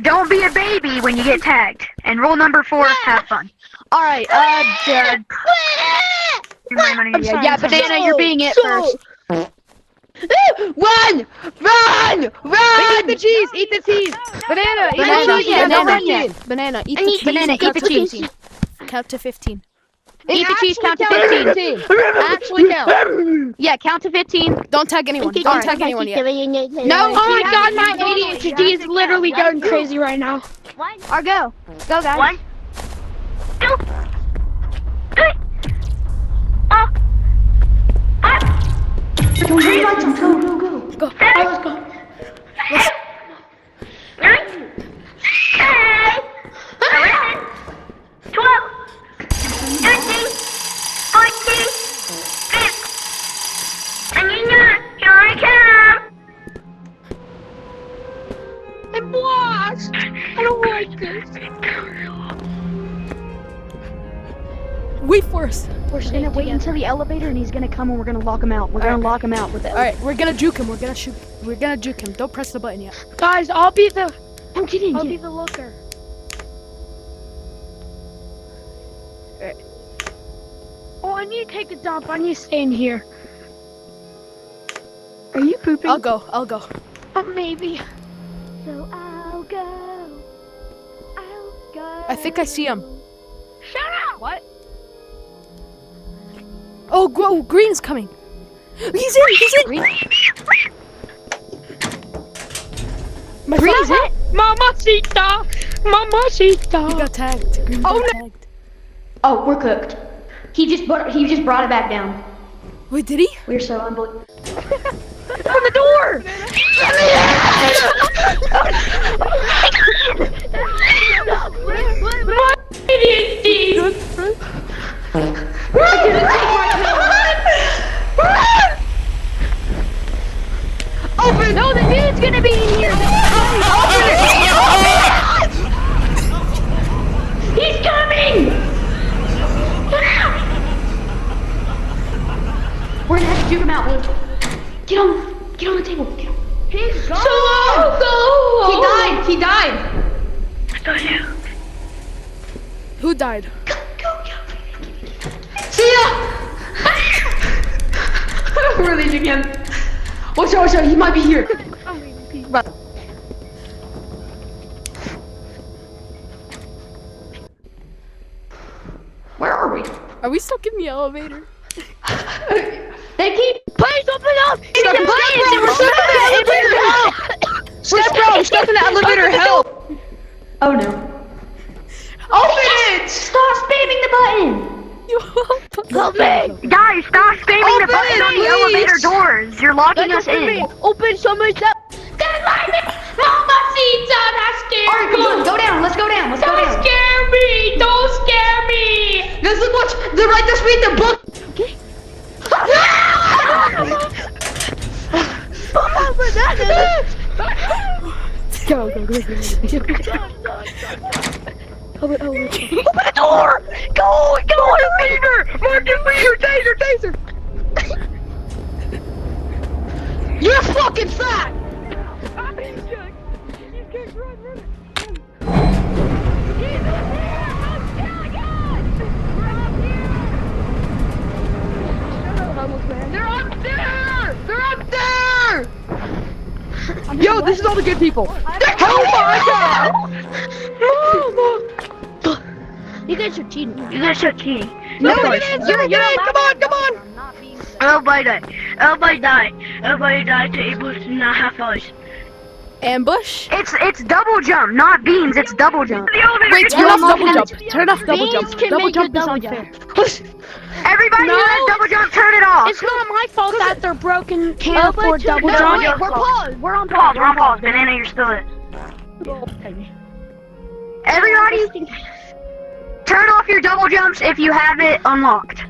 don't be a baby when you get tagged. And rule number 4, have fun. Alright, Jared. Yeah, Banana, you're being it first. Run! Run! Run! Eat the cheese! Eat the cheese! Banana! Eat the cheese! Banana, eat the cheese. Banana, eat the cheese. Count to 15. Eat the cheese, count to 15. Actually count. Yeah, count to 15. Don't tag anyone. Don't tag anyone yet. No! Oh my god, my ADHD is literally going crazy right now. Or go. Go, guys. 1, 2, 3, 4, 5, 6, Go. Let's go. 9, 10, 11, 12, 13, 14, 15. And you know, here I come. I'm lost. I don't like this. Wait for us. We're gonna wait until the elevator and he's gonna come and we're gonna lock him out. We're gonna lock him out with it. Alright, we're gonna juke him. We're gonna shoot. We're gonna juke him. Don't press the button yet. Guys, I'll be the Get I'll in. be the looker. Alright. Oh, I need to take a dump. I need to stay in here. Are you pooping? I'll go. I'll go. Oh, maybe. So I'll go. I'll go. I think I see him. Shut up! What? Oh, Green's coming. He's in. He's in. My Green's friend, it? Mamacita! he Mamacita! got tagged. Green got tagged. Oh, we're cooked. He just brought it back down. Wait, did he? We're so unbelievable. Open the door! My ADHD! Open! No, the dude's gonna be in here! Open it! He's coming! We're gonna have to juke him out, Luke. Get on the table. Get on. He's gone! Go! He died! Who died? See ya! We're leaving him. Watch out, he might be here. Where are we? Are we stuck in the elevator? They keep. Please open up! Step in the elevator, help! Oh no. Open it! Stop spamming the button! You Guys, stop spamming the button on the elevator doors. You're locking us in. Open somebody's up! Mamacita! That scared Alright, come on, go down. Let's go down. Don't scare me! Don't scare me! Guys, look, watch. They're right this way. The book. Okay. Go. Open the door. Go, Martin Peter, taser. You're fucking fat. They're up there. Yo, this is all the good people. Oh my god. You guys are cheating. No, you're good. Come on. Everybody died. Everybody died to able to not have us. Ambush? It's double jump, not beans. It's double jump. Wait, turn off double jump. Turn off double jump. Double jump is unfair. Everybody who has double jump, turn it off. It's not my fault that they're broken. Can't afford double No, jump. wait, we're paused. We're on pause. Banana, you're still it. Everybody, turn off your double jumps if you have it unlocked.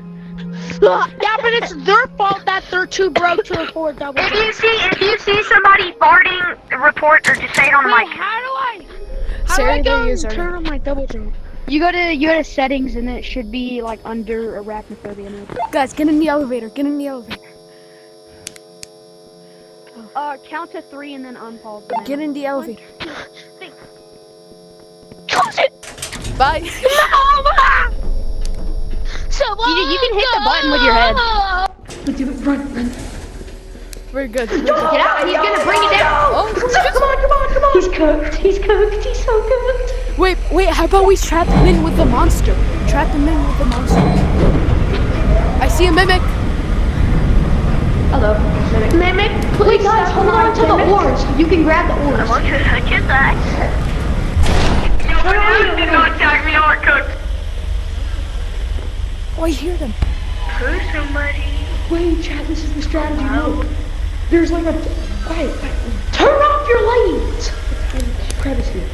Yeah, but it's their fault that they're too broke to afford double jump. If you see somebody farting, report or just say it on the Wait, mic. how do I Sarah, go there and is our- turn on my double jump? You go to settings and it should be like under arachnophobia mode. Guys, get in the elevator. Get in the elevator. Count to 3 and then unpause. Get in the elevator. close it. Bye. You can hit the button with your head. Run. We're good. We're good. Get out, he's gonna bring it down. Oh, Come on. He's cooked. He's so cooked. wait. How about we trap him in with the monster? Trap him in with the monster. I see a mimic. Hello. Mimic, Wait, guys, hold on to the oars. You can grab the I oars. want you to get that. No, do not tag me or cook. Oh, I hear them. Who's somebody? Wait, Chad, this is the strategy. Look. There's like a... Wait. Turn off your lights! Grab us here.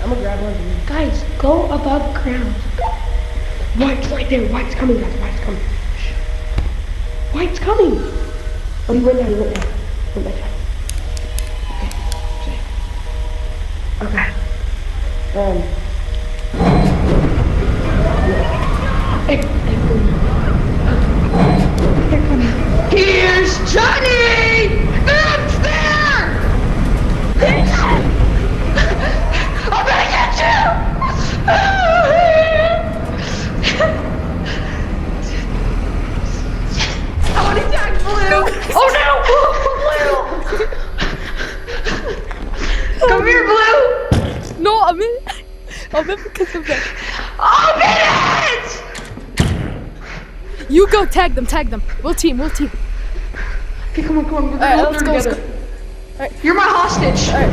I'm gonna grab one of you. Guys, go above ground. White's right there. White's coming, guys. White's coming. Shh. White's coming! Oh, he went down. Went back down. Okay. Hey, they're coming. Here's Johnny! It's there! I'm gonna get you! I want to attack Blue! Oh no! Blue! Come here, Blue! No, I'm in because of that. I'm in it! You go tag them. We'll team. Okay, come on. We're gonna Alright, hold let's her go. together. Alright. You're my hostage. Alright.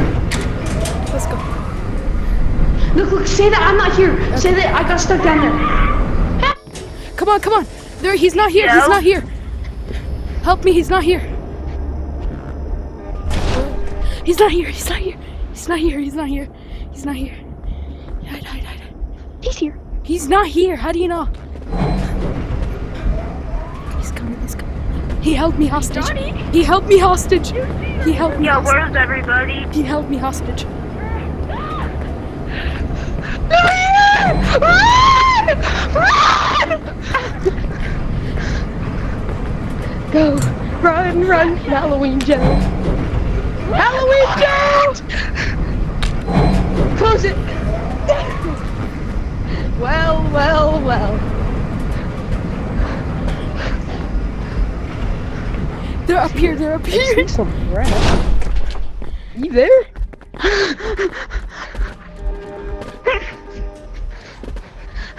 Let's go. Look, say that I'm not here. Okay. Say that I got stuck down there. Come on. There, he's not here. Yeah. He's not here. Help me. He's not here. He's not here. Hide. He's here. He's not here. How do you know? He's coming. He held me hostage. Johnny? He held me hostage. Yeah, where's everybody? He held me hostage. Run! Go. Run. Halloween Joe. Close it. Well. They're up here. Some breath. You there?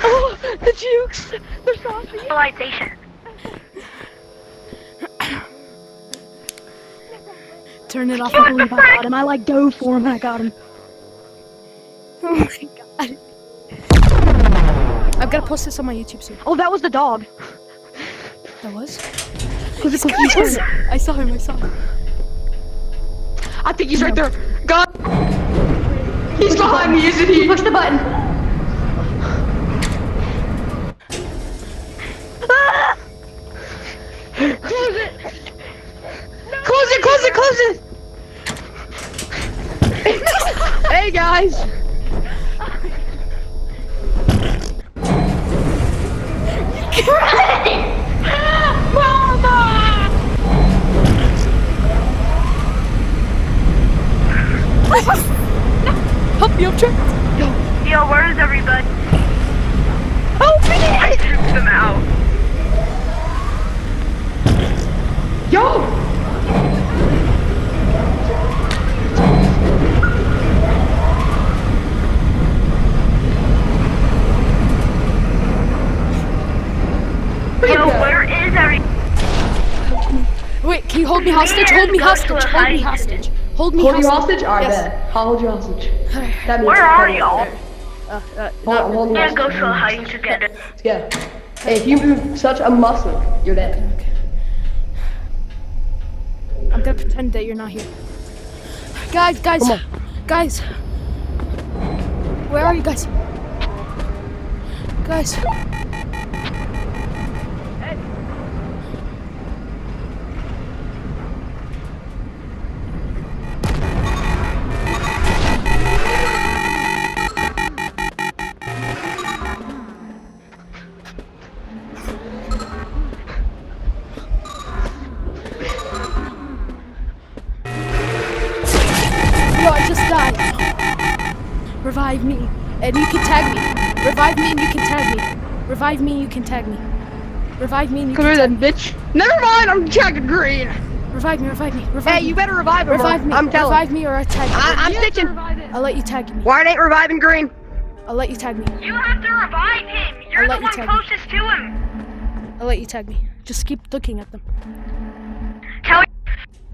Oh, the jukes. They're saucy. Civilization. Turn it off. I can't believe I got him. I like dove for him and I got him. Oh my god. I've got to post this on my YouTube soon. Oh, that was the dog. That was? He's I saw him. I think he's right there. God. He's behind me, isn't he? Push the button. Close it. Hey guys. Help me, I'm trapped. Yo, where's everybody? Open I it! trooped them out. Yo! Yo, where is everybody? Wait, can you hold me hostage? Hold me hostage. Hold me Hold you hostage. hostage? Alright, Yes. bet. I'll hold you hostage. That means Where are y'all? Hold me Yeah, go hostage. so hiding together. Yeah. Hey, if you move such a muscle, you're dead. I'm gonna pretend that you're not here. Guys. Come on. Guys. Where are you guys? Guys. Yo, I just died. Revive me, and you can tag me. Revive me, and you can tag me. Revive me, and you can tag me. Revive me, and you Come can here tag then, bitch. Never mind, I'm tagging green. Revive me, revive me, revive Hey, me. you better revive him. Revive me, I'm telling. revive me, or I tag you. I'm stitching. I'll let you tag me. Why it ain't reviving green? I'll let you tag me. You have to revive him. You're I'll the let you one tag me. closest to him. I'll let you tag me. Just keep looking at them. Tell you.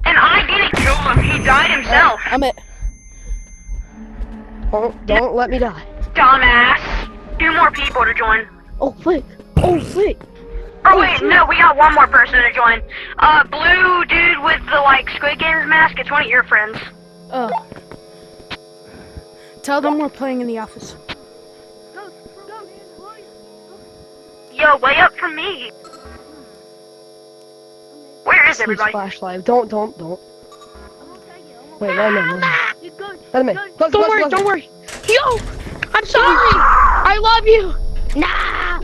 And I didn't kill him. He died himself. I'm it. Don't let me die. Dumbass. 2 more people to join. Oh, flick. Oh, flick. Oh wait, no, we got 1 more person to join. Blue dude with the like Squid Games mask. It's one of your friends. Oh. Tell them we're playing in the office. Yo, way up from me. Where is Please everybody? flashlight. Don't. Wait, no. Let him in. Close, Don't worry, don't worry. Yo, I'm sorry. I love you. Nah!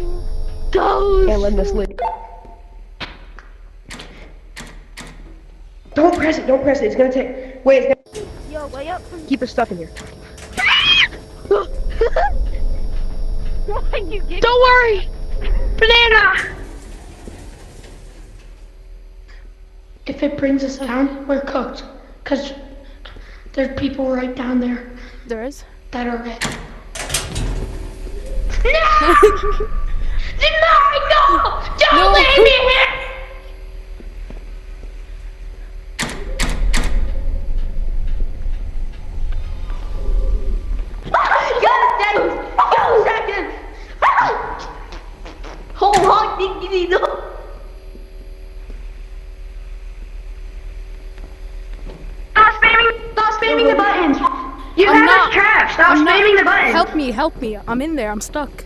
Ghost! Can't let him asleep. Don't press it. It's gonna take. Wait, it's gonna. Yo, way up from... Keep his stuff in here. Why'd you get... Don't worry. Banana. If it brings us down, we're cooked. Cause there's people right down there There is? that are it. No! No! Don't No. leave me here! Stop spamming the buttons. You I'm have not. us trapped. Stop I'm not. spamming the buttons. Help me. I'm in there. I'm stuck.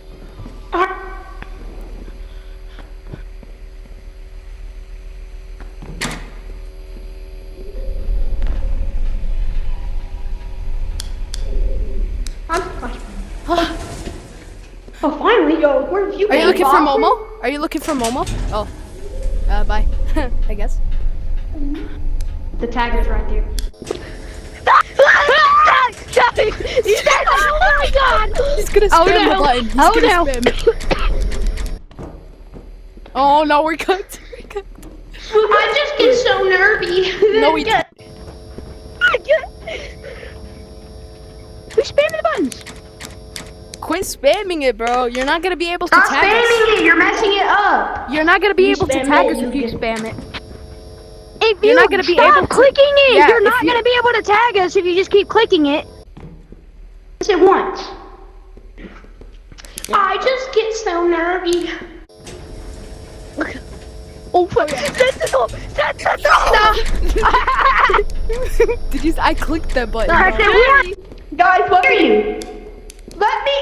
Oh, finally, yo, where have you Are been? you looking for Boston? Momo? Are you looking for Momo? Oh. Bye. I guess. The tagger's right there. Oh my god! He's gonna spam the button. He's gonna spam. Oh no, we're cooked. I just get so nervy. No, we don't. Who's spamming the buttons? Quit spamming it, bro. You're not gonna be able to Stop tag us. spamming it. You're messing it up. You're not gonna be able to spam tag it, us you if you get- spam it. If You're you not gonna be stop able to- clicking it, Yeah, you're if not you- gonna be able to tag us if you just keep clicking it. Press it once. I just get so nervy. Oh, fuck. Did you? I clicked that button. Press bro. it once. Guys, what Hear you. Let me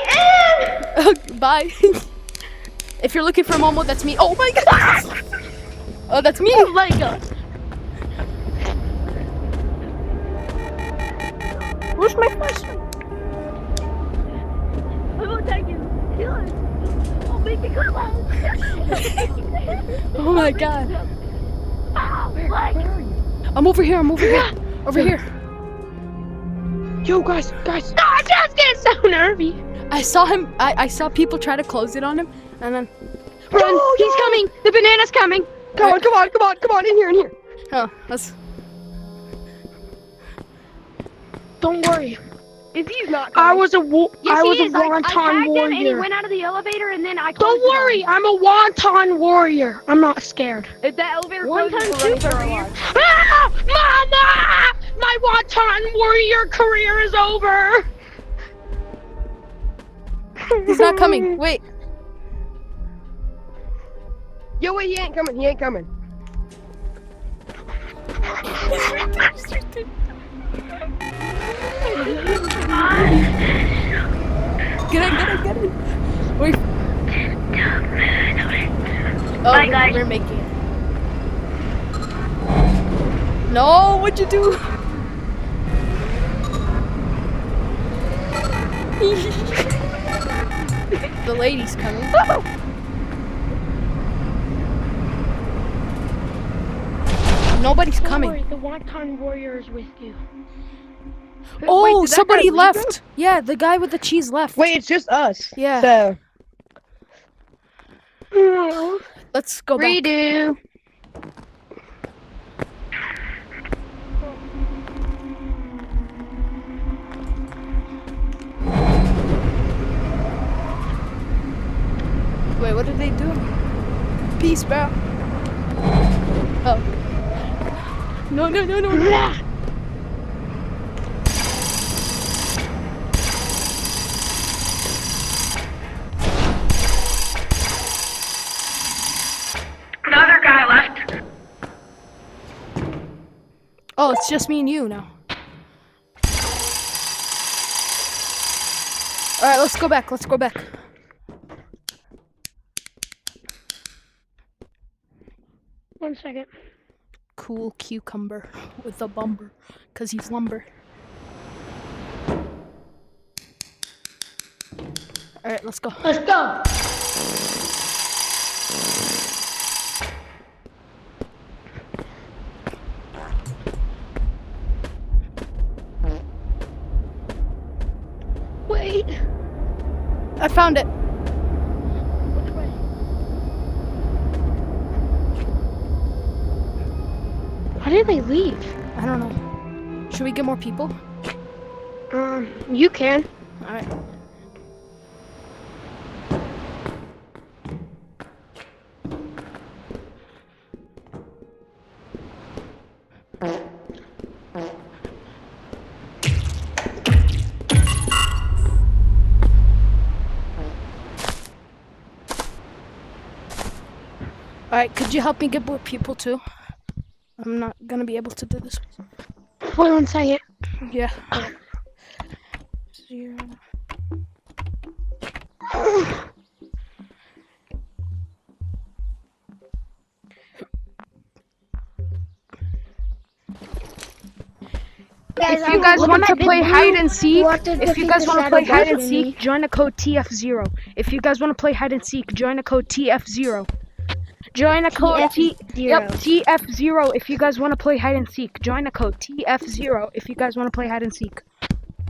in. Bye. If you're looking for Momo, that's me. Oh my god. Oh, that's me. Oh my god. Where's my flashlight? I won't tag you. Kill us. I'll make it come out. Oh my god. Like, I'm over here. Over here. Yo, guys. No, I just get so nervy. I saw him. I saw people try to close it on him, and then. run! He's coming! The banana's coming! Come on, in here. Oh, that's. Don't worry. If he's not I was a Yes, I was he a is. I wonton tagged him and he warrior. went out of the elevator and then I closed Don't it on worry, him. I'm a wonton warrior. I'm not scared. If that elevator Wonton closes, we're super running for our lives. Ah! Mama! My wonton warrior career is over. He's not coming. Wait. Yo, wait, he ain't coming. Get in. Wait. Oh, Bye, guys. we're making it. No, what'd you do? The lady's coming. Nobody's Don't coming. worry, the wonton warrior is with you. Oh, did that somebody guy leave left. Yeah, the guy with the cheese left. Wait, it's just us. Yeah. So. Let's go back. Redo. Wait, what did they do? Peace, bro. Oh. No. Another guy left. Oh, it's just me and you now. Alright, let's go back. One second. Cool cucumber with a bumper, cause he's lumber. Alright, let's go. Let's go. Wait. I found it. Which way? Why did they leave? I don't know. Should we get more people? You can. Alright. Alright, could you help me get more people too? I'm not gonna be able to do this. Wait 1 second. Yeah. 0. If you guys want to play hide and seek, join the code TF0. If you guys want to play hide and seek, join the code TF0. Join the code TF0 if you guys want to play hide and seek. Join the code TF0 if you guys want to play hide and seek.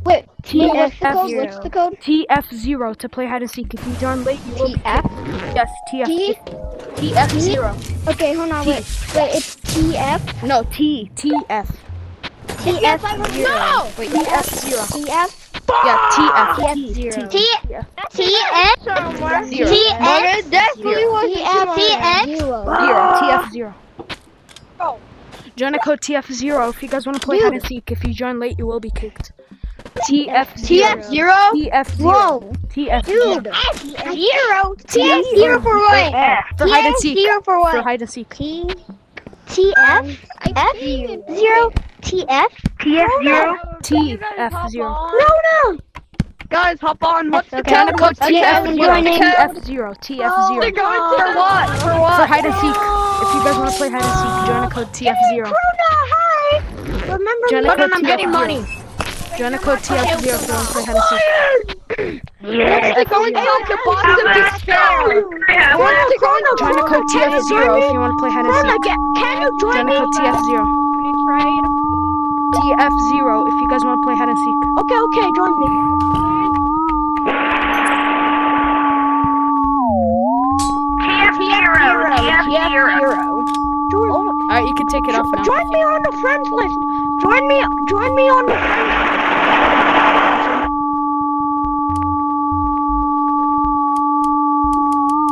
Wait, TF0. what's the code? TF0 to play hide and seek. If you join late, you will be TF? kicked. Yes, TF. T? TF0. Okay, hold on, wait, it's TF? No, TF. TF0. No! Wait, TF0. TF? Yeah, TF. TF0. Yeah. TF0. Join the code TF0 if you guys want to play hide and seek. If you join late, you will be kicked. TF0. TF0. Whoa. TF0. Dude. TF0 for what? For hide and seek. for what? For hide and seek. TF? F0? TF? TF0. TF0. No. Guys, hop on. What's the Join the code Okay, I'm joining. TF0. TF0. For what? For For what? hide and seek. If you guys want to play hide and seek, join the code TF0. Hi. Remember Join the me? code I'm getting TF0. money. Join the code TF0 if you want to play hide and seek. It's going to the bottom of despair. Join the code TF0 if you want to play hide and seek. Can you Join join the me? code TF0. TF0 if you guys want to play hide and seek. Okay, join me. TF0. Alright, you can take it off now. Join me on the friends list. Join me on the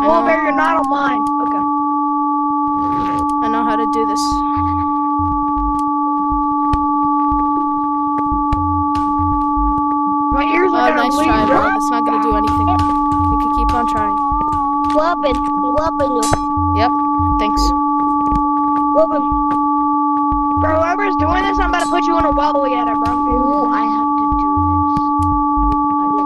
Wolverine, you're not on mine. Okay. I know how to do this. My ears are gonna Nice bleed. try, bro. It's not gonna do anything. You can keep on trying. Whoopin' you. Yep. Thanks. Whoopin'. Bro, whoever's doing this, I'm about to put you in a wobble yet, bro. Ooh, I have to do this.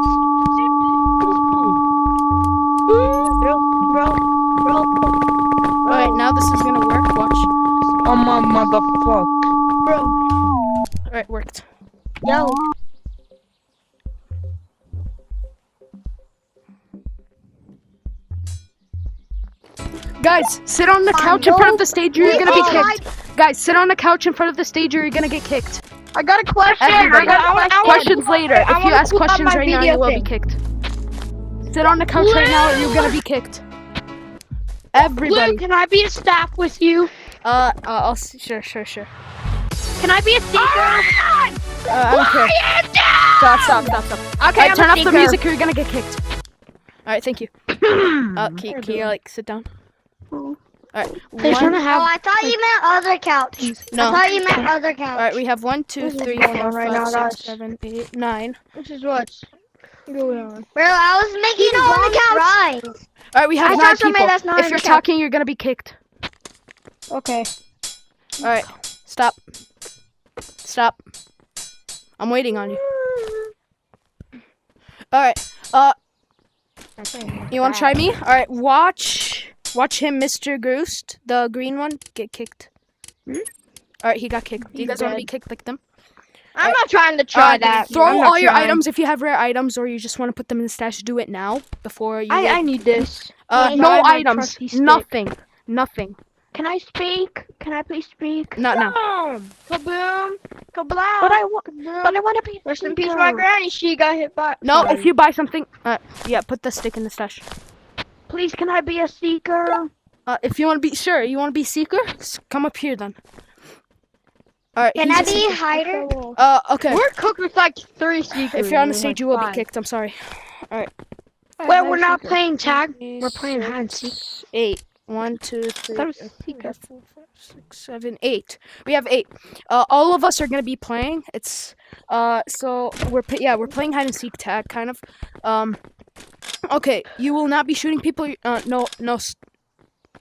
Alright, now this is gonna work. Watch. I'm a motherfucker. Bro. Alright, worked. Yo. Guys, sit on the couch in front of the stage or you're gonna be kicked. Guys, sit on the couch in front of the stage or you're gonna get kicked. I got a question. Everybody. I got Questions later. If you wanna ask put on questions my right now, video you will be thing. kicked. Sit on the couch right now, or you're gonna be kicked. Everybody. Blue, can I be a staff with you? I'll sure. Can I be a seeker? I don't care. Stop. Okay, Alright, I'm turn a off the seeker. music or you're gonna get kicked. Alright, thank you. Can you like sit down? Alright. They shouldn't have. Oh, I thought you meant other couch. No. I thought you meant other couch. Alright, we have 1, 2, 3, 4, right 5, now, 6, guys. 7, 8, 9. This is what's going on. Bro, I was making it on the couch. Alright, we have I 9 thought somebody people. that's not If on you're the couch. talking, you're gonna be kicked. Okay. Alright, stop. Stop. I'm waiting on you. Alright, you wanna try me? Alright, watch him, Mr. Groost, the green one, get kicked. Alright, he got kicked. Do you guys wanna be kicked like them? I'm not trying to try that. Throw I'm not all your trying. items if you have rare items, or you just want to put them in the stash. Do it now before you. I need this. no my items. trusty stick. Nothing. Can I speak? Can I please speak? Not now. Boom! Kaboom! Kablow! But I want to be. Rest in peace, my granny. She got hit by. No, Sorry. if you buy something, yeah, put the stick in the stash. Please, can I be a seeker? If you want to be you want to be seeker, come up here then. All right. Can he's I a be seeker. hider? Okay. We're cooked with like 3 seekers. If you're on the There's, stage, like, you will be 5. kicked. I'm sorry. Wait, we're not playing tag. We're playing hide and seek. 8. 1, 2, 3, That was 4, seeker. 5, 6, 7, 8. We have 8. All of us are gonna be playing. It's so we're playing hide and seek tag kind of. Okay, you will not be shooting people. No.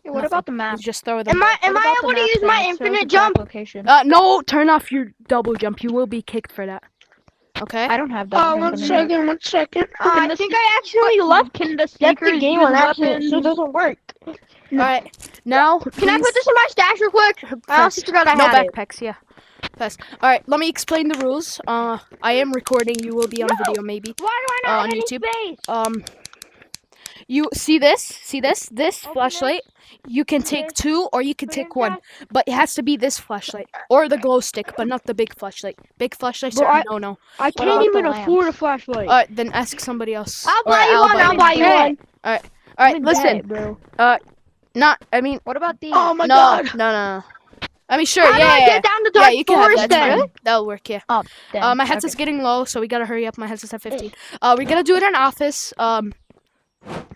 What about the map? Just throw them. Am I able to use my infinite jump? Location. No, turn off your double jump. You will be kicked for that. Okay. I don't have that. One second. I think I actually left the seekers game use on accident, weapons. so it doesn't work. All right. Now. Can I put this in my stash real quick? I also forgot I No had it. backpacks. Yeah. Fast. All right. Let me explain the rules. I am recording. You will be on video maybe. Why do I not on have any YouTube. space? You see this flashlight? You can take 2 or you can take 1, but it has to be this flashlight or the glow stick, but not the big flashlight. Big flashlights Bro, are no. I about can't even the afford a flashlight. Alright, then ask somebody else. I'll Or buy you one. I'll buy you one. Alright, listen. bro. I mean, What about these? Oh my no, god. no. I mean, sure, How do I yeah. get down to Yeah, dark you can have forest that. then? Fine. That'll work, yeah. Oh, damn. My headset's getting low, so we gotta hurry up. My headset's at 15. We're gonna do it in office.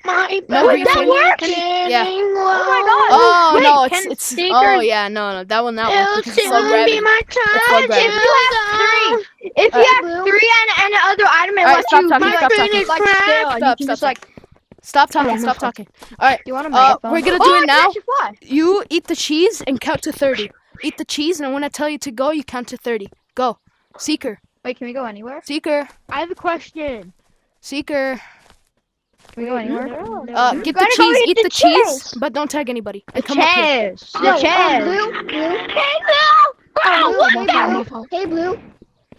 My No green that thing. works. Yeah. Oh my god. Oh Wait, no, can it's seekers- oh yeah, no, that will not work because it's low It'll gravity. be my It's low time. gravity. If you have 3 and other item, it Alright, lets stop you talking, like, stop talking. like still, and you can just like. Stop talking. All right, You want a megaphone? we're gonna do it now. Fly. You eat the cheese and count to 30. Eat the cheese, and when I tell you to go, you count to 30. Go, Seeker. Wait, can we go anywhere? Seeker. I have a question. Seeker. Can we go anywhere? Get the cheese. Eat the cheese, but don't tag anybody. And come up here. Chairs. The chairs. Hey, Blue.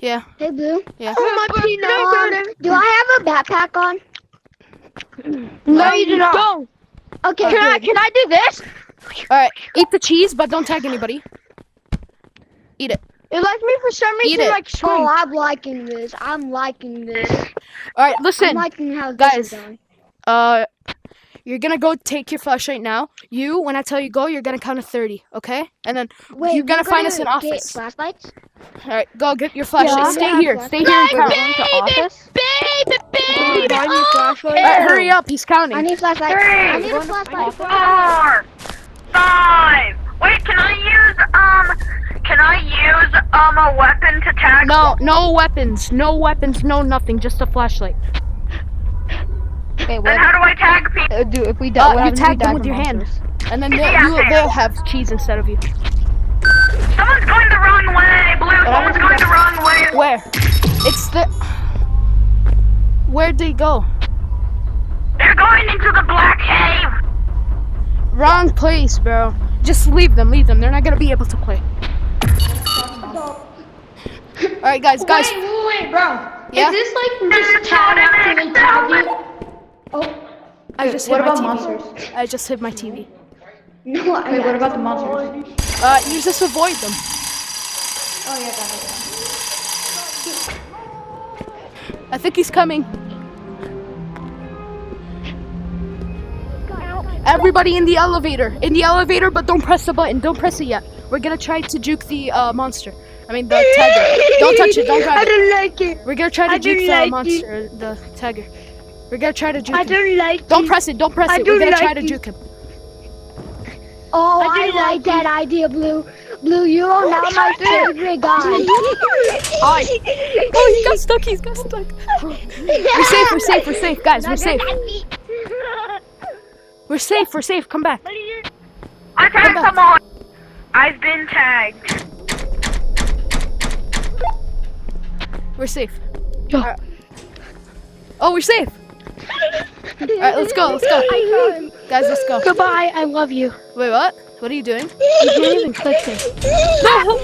Yeah. Hey, Blue. Yeah. Do I have a backpack on? No, you do not. Okay, Can I do this? All right. Eat the cheese, but don't tag anybody. Eat it. It lets me for some reason it. like swing. Oh, I'm liking this. I'm liking this. All right. I'm Listen. liking how this guys. is going. You're gonna go take your flashlight now. When I tell you go, you're gonna count to 30, okay? And then Wait, you're gonna we're find us in get office. flashlights? All right, go get your flashlight. Yeah. Stay here. Stay here and count. Going to office? Baby, Buy me a flashlight. All right, hurry up. He's counting. I need flashlight. I need a flashlight. 4, 5. Wait, can I use a weapon to tag? No weapons. No weapons. No nothing. Just a flashlight. Okay, Then how do I tag people? do if we die? You tag them with your hand, and then they'll have cheese instead of you. Someone's going the wrong way, Blue. Someone's going the wrong way. Where? It's the. Where'd they go? They're going into the black cave. Wrong place, bro. Just leave them. They're not gonna be able to play. All right, guys. Wait, bro. Yeah? Is this like just tag after they tag you? Oh, I just hit what my about TV. monsters? I just hit my TV. No, wait, what about the monsters? You just avoid them. Oh yeah, got it. I think he's coming. Everybody in the elevator. In the elevator, but don't press the button. Don't press it yet. We're gonna try to juke the monster. I mean the tagger. Don't touch it. Don't try I it. don't like it. We're gonna try to I juke don't the like monster, the tagger. We're gonna try to juke I him. don't like Don't it. press it. Don't press I it. We're don't gonna try like to it. juke him. Oh, I I do like like that idea, Blue. Blue, you are now my favorite guy. Hi. Oh, he got stuck. He's got stuck. We're safe. We're safe. We're safe, guys. We're safe. We're safe. We're safe. Come back. I tagged back. someone. I've been tagged. We're safe. Yo. Alright. Oh, we're safe. Alright, let's go. Let's go. Guys, let's go. Goodbye. I love you. Wait, what? What are you doing? You can't even click it. No!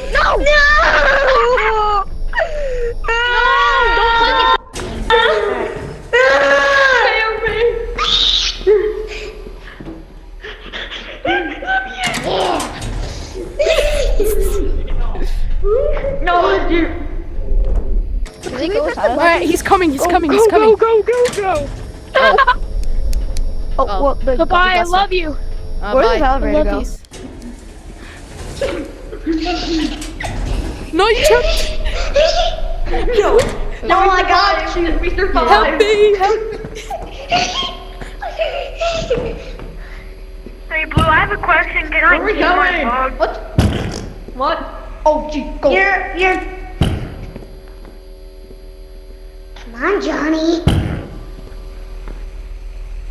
Alright, he's coming. He's coming. He's coming. Go. Oh. Well, the, Goodbye. I that's love you. Where's Bye. the elevator go? Peace. No, you jumped. No, I got you. We survived. Help me. Help me. Hey, Blue, I have a question. Can I see my bug? What? Oh, gee, go. You're. Come on, Johnny.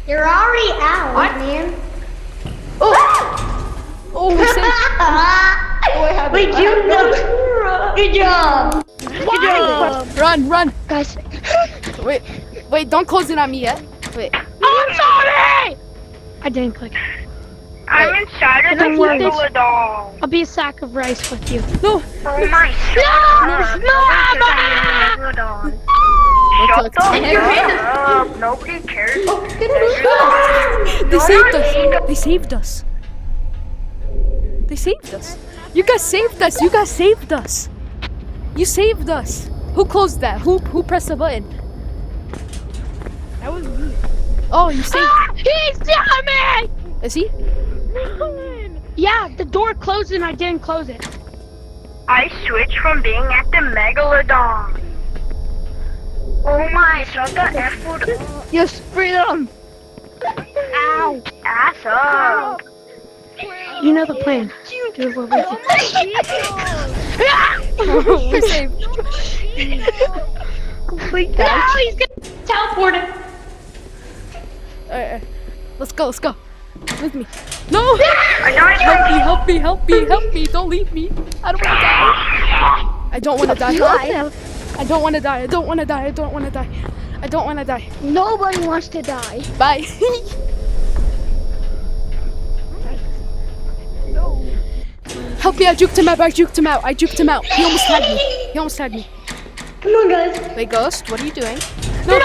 You're already out, man. Oh, we're safe. Wait, you know. Good job. Good job. Run. Guys. Wait, don't close it on me yet. Wait. I'm sorry. I didn't click. I'm inside of the Don't worry. Megalodon. I'll be a sack of rice with you. No. Oh my god. Shut the heck up. Nobody cares. They saved us. They saved us. They saved us. You guys saved us. You guys saved us. You saved us. Who closed that? Who pressed the button? That was me. Oh, you saved. He's coming! Is he? Yeah, the door closed and I didn't close it. I switched from being at the Megalodon. Oh my, shut the F word up. Yes, freedom. Ow. Ass up. You know the plan. Do what we do. We're saved. Complete that. No, he's gonna teleport it. Alright. Let's go. With me. No! I died. Help me. Don't leave me. I don't want to die. I don't want to die. Nobody wants to die. Bye. Help me, I juked him out. He almost tagged me. Come on, guys. Wait, Ghost, what are you doing? No!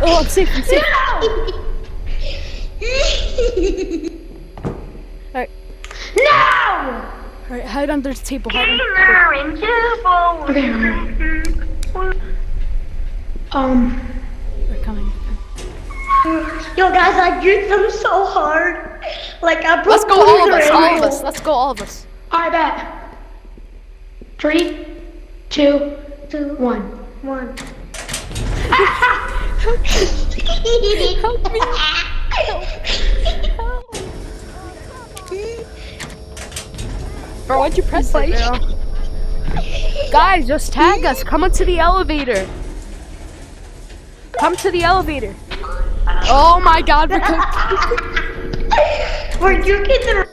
Oh, I'm safe. Alright. No! Alright, hide under the table. Okay. They're coming. Yo, guys, I juked them so hard. Like, I broke Let's go, all of their us. ankle. Let's go, all of us. I bet. 3, 2, 1. Help me. Bro, why'd you press it, bro? Guys, just tag us. Come onto the elevator. Come to the elevator. Oh my god, we're We're juking their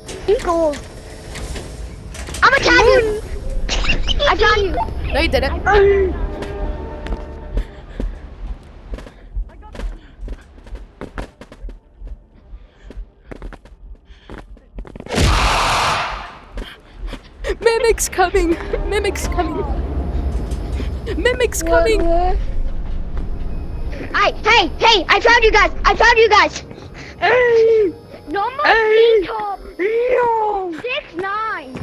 Gold. I'm gonna tag you. I got you. No, you didn't. Mimic's coming. Hey, I found you guys. No more top. 6'9".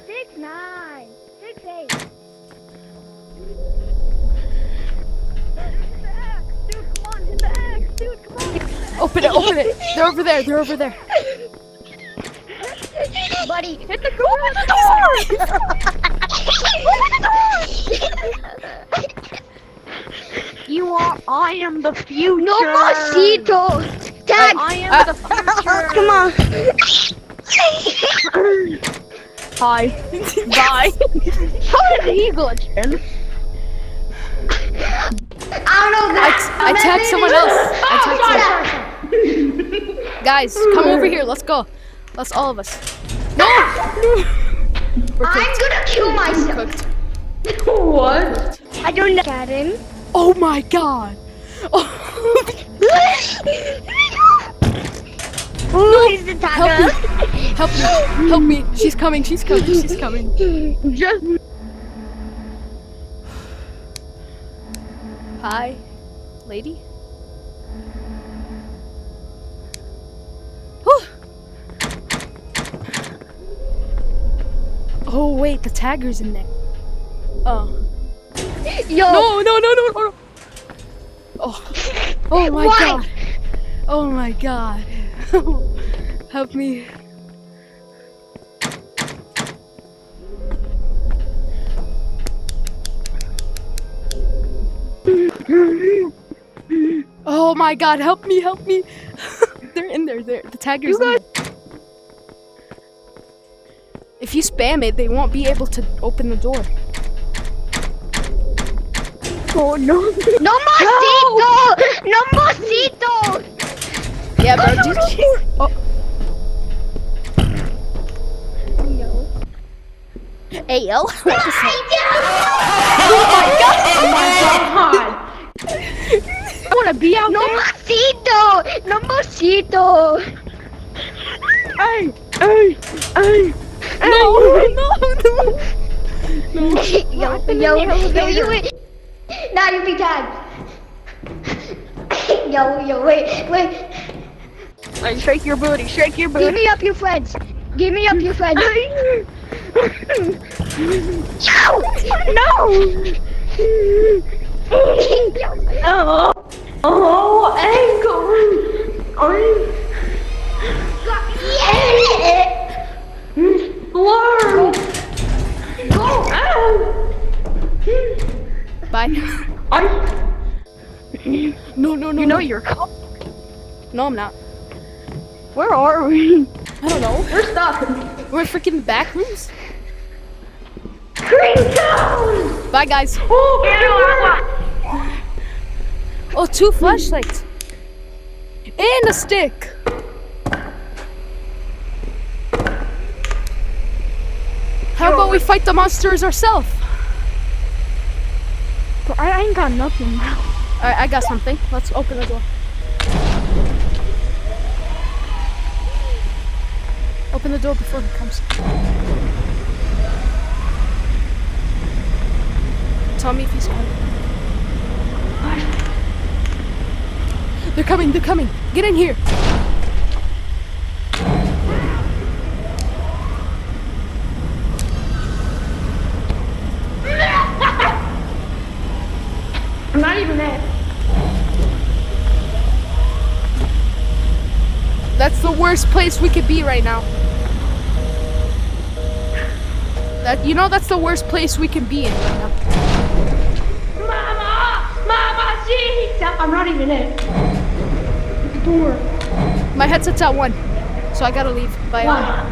6'8". Open it, open it. They're over there, they're over there. Buddy, hit the I am the future. No mosquito. Tag. I am the future. Come on. Hi. Bye. How did he glitch in? I don't know that. I tagged someone else. Guys, come over here. Let's go. Let's all of us. No! We're I'm cooked. gonna kill myself. Cooked. What? I don't know. Karen. Oh my god. Oh. Who is the tagger? Help me. Help me. She's coming. She's coming. She's coming. Just Hi, lady. Whew. Oh wait, the tagger's in there. Oh. Yo. No, no, no, no, no. Oh. Oh my Why? god. Oh my god. Help me. Oh my god, help me, help me. They're in there, the tagger's in there. If you spam it, they won't be able to open the door. oh no. No mosquito. No mosquito. Yeah, bro, just... Oh. Hey, yo. Oh my god! I wanna be out No there. mosquito. No mosquito. Hey, hey, hey. No, no, no. Yo, you wait. Now you be tagged. Yo, wait. Hey, shake your booty, shake your Give booty. me up your friends. Give me up your friends. No! Oh, ankle! Learn! Go out! Bye. No, no, no. You know no. you're cold. No, I'm not. Where are we? I don't know. We're stuck. We're freaking back rooms. Green down! Bye, guys. Oh, 2 flashlights. And a stick. How about we fight the monsters ourselves? I ain't got nothing. Alright, I got something. Let's open the door. Open the door before he comes. Tell me if he's coming. They're coming, they're coming. Get in here. I'm not even there. That's the worst place we could be right now. That's the worst place we can be in right now. Mama, see? I'm not even in. The door. My headset's at 1, so I gotta leave. Bye. Why?